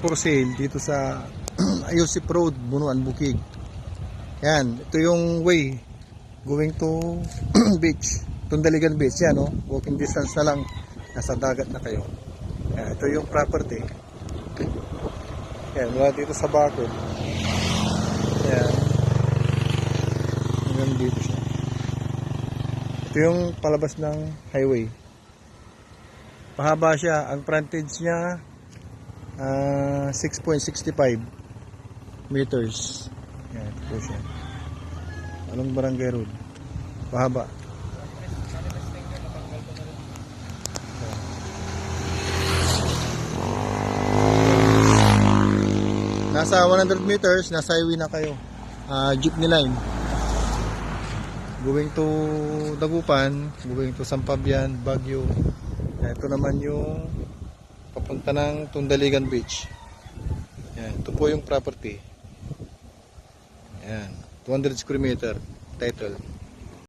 for sale dito sa Ayosip Road, Bunuan, Bukid. Yan, ito yung way going to beach, Tundaligan Beach. Yan, no? Walking distance na lang, nasa dagat na kayo. Yan, ito yung property. Yan, mula dito sa bakod. Yan, hanggang dito siya. Ito yung palabas ng highway. Pahaba siya, ang frontage niya 6.65 meters. Yan, ito po siya. Anong barangay road? Pahaba. Nasa 100 meters, nasa highway na kayo. Jeepney line. Going to Dagupan, going to Sampabian, Baguio. Ito naman yung papunta ng Tundaligan Beach. Yan, ito po yung property. Yan, 200 square meter title.